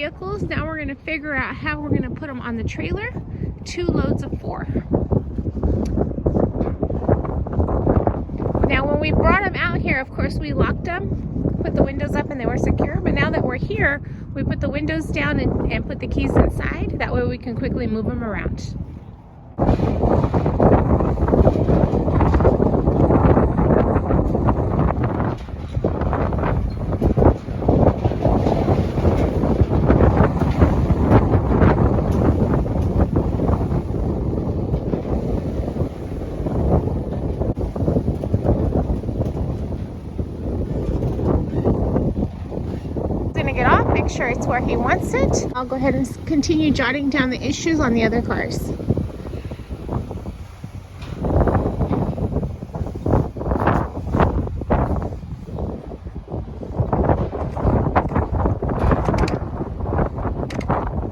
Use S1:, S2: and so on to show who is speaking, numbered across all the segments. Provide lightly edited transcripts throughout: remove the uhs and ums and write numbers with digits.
S1: vehicles. Now we're going to figure out how we're going to put them on the trailer. 2 loads of 4. Now when we brought them out here, of course we locked them, put the windows up, and they were secure. But now that we're here, we put the windows down and put the keys inside. That way we can quickly move them around. Make sure it's where he wants it. I'll go ahead and continue jotting down the issues on the other cars.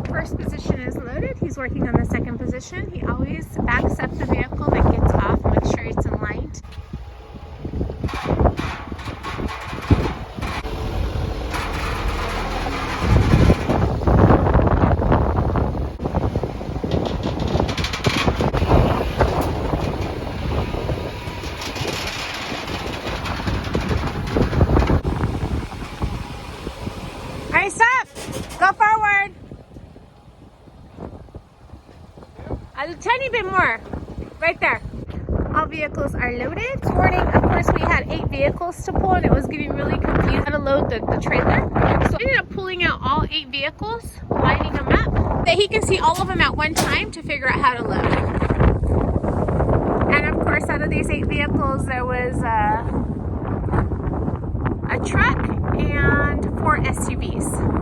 S1: First position is loaded. He's working on the second position. He always backs up the vehicle, then gets off, makes sure it's in line. Go forward. A tiny bit more. Right there. All vehicles are loaded. This morning, of course, we had 8 vehicles to pull and it was getting really confused how to load the trailer. So I ended up pulling out all 8 vehicles, lining them up, that he can see all of them at one time to figure out how to load. And of course, out of these 8 vehicles, there was a truck and 4 SUVs.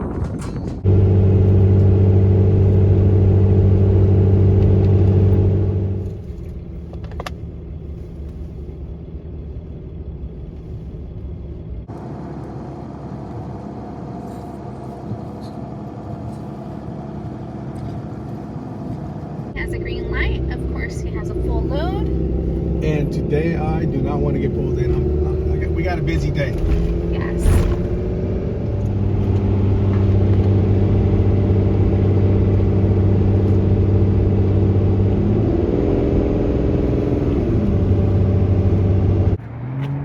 S1: Has a green light. Of course, he has a full load.
S2: And today I do not want to get pulled in. We got a busy day.
S1: Yes.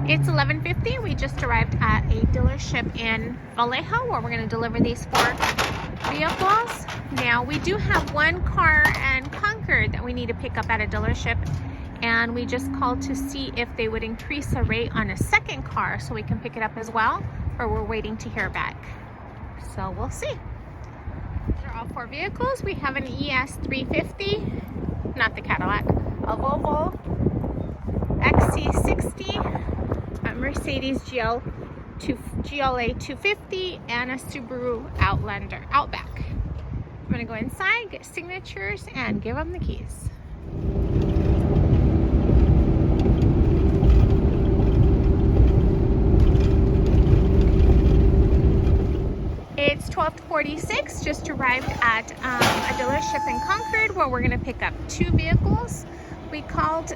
S1: It's 11:50. We just arrived at a dealership in Vallejo where we're going to deliver these 4 vehicles. Now we do have 1 car in Concord that we need to pick up at a dealership, and we just called to see if they would increase the rate on a second car so we can pick it up as well, or we're waiting to hear back. So we'll see. These are all 4 vehicles. We have an ES350, not the Cadillac, a Volvo XC60, a Mercedes GLA 250, and a Subaru Outback. I'm gonna go inside, get signatures, and give them the keys. It's 12:46, just arrived at a dealership in Concord where we're gonna pick up 2 vehicles. We called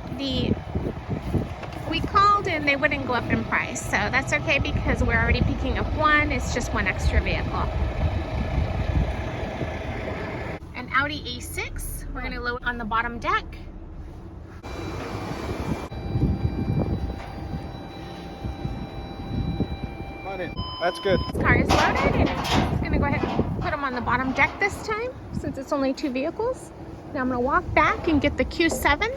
S1: and they wouldn't go up in price, so that's okay because we're already picking up 1. It's just 1 extra vehicle. An Audi A6. We're gonna load on the bottom deck.
S2: Come on in. That's good.
S1: This car is loaded, and I'm gonna go ahead and put them on the bottom deck this time since it's only 2 vehicles. Now I'm gonna walk back and get the Q7,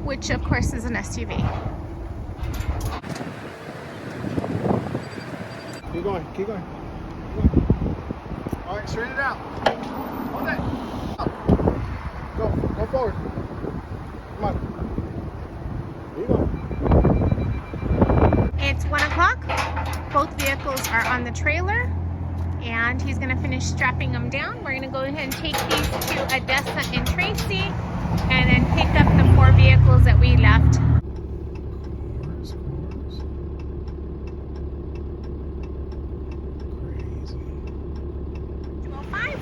S1: which of course is an SUV.
S2: Keep going, keep going. All right, straighten it out. Hold it. Go forward. Come on. Keep going.
S1: It's 1 o'clock. Both vehicles are on the trailer, and he's gonna finish strapping them down. We're gonna go ahead and take these to Odessa and Tracy, and then pick up the 4 vehicles that we left.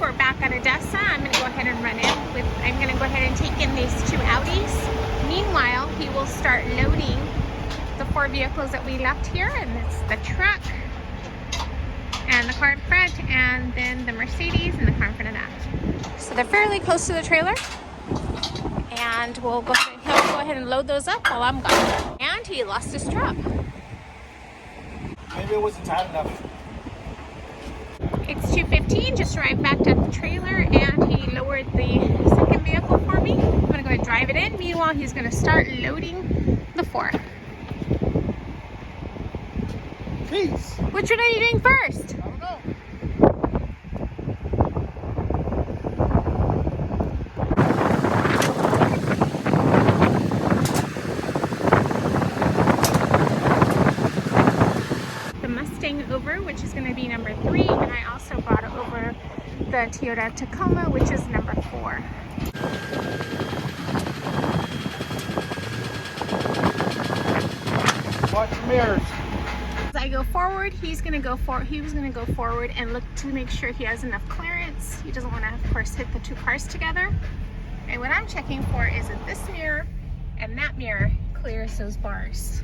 S1: We're back at Odessa. I'm going to go ahead and run in with, I'm going to go ahead and take in these 2 Audis. Meanwhile, he will start loading the 4 vehicles that we left here, and it's the truck and the car in front, and then the Mercedes and the car in front of that. So they're fairly close to the trailer, and he'll go ahead and load those up while I'm gone. And he lost his strap.
S2: Maybe it wasn't tight enough.
S1: It's 2:15, just arrived back at the trailer, and he lowered the second vehicle for me. I'm gonna go ahead and drive it in. Meanwhile, he's gonna start loading the 4.
S2: Peace.
S1: Which one are you doing first?
S2: I don't know.
S1: The Mustang over, which is going to be number 3, and I also brought over the Toyota Tacoma, which is number 4.
S2: Watch your mirrors.
S1: As I go forward, he was going to go forward and look to make sure he has enough clearance. He doesn't want to, of course, hit the 2 cars together. And what I'm checking for is that this mirror and that mirror clears those bars.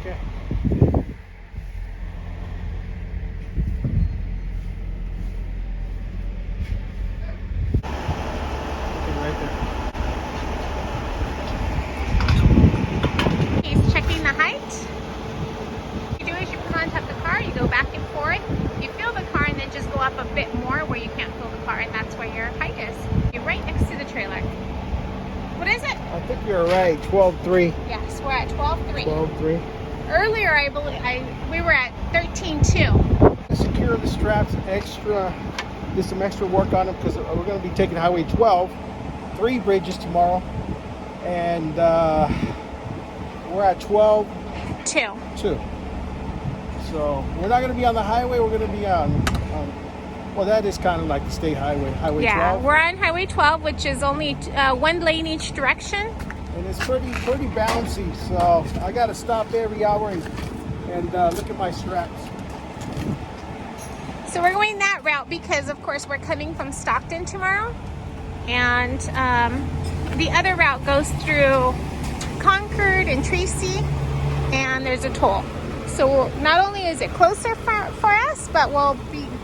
S2: Okay. Right there.
S1: He's checking the height. What you do is you put on top of the car, you go back and forth, you feel the car, and then just go up a bit more where you can't feel the car, and that's where your height is. You're right next to the trailer. What is it?
S2: I think you're right. 12.3.
S1: Yes, we're at 12.3.
S2: 12.3.
S1: Earlier, I believe we were at 13.2.
S2: Secure the straps extra. Did some extra work on them because we're going to be taking Highway 12, 3 bridges tomorrow, and we're at 12.2.
S1: 2.
S2: So we're not going to be on the highway. We're going to be on well, that is kind of like the state highway, Highway 12.
S1: Yeah, we're on Highway 12, which is only 1 lane each direction.
S2: And it's pretty bouncy, so I got to stop every hour and look at my straps.
S1: So we're going that route because, of course, we're coming from Stockton tomorrow. And the other route goes through Concord and Tracy, and there's a toll. So not only is it closer for us, but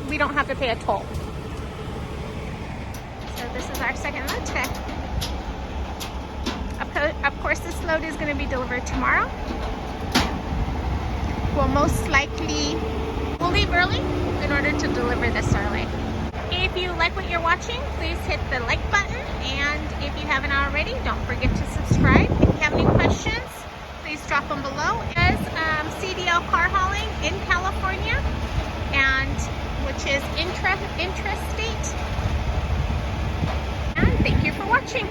S1: we don't have to pay a toll. So this is our second load today. Of course, this load is going to be delivered tomorrow. We'll most likely, we'll leave early in order to deliver this early. If you like what you're watching, please hit the like button. And if you haven't already, don't forget to subscribe. If you have any questions, please drop them below. As CDL car hauling in California, and which is Intrastate. And thank you for watching.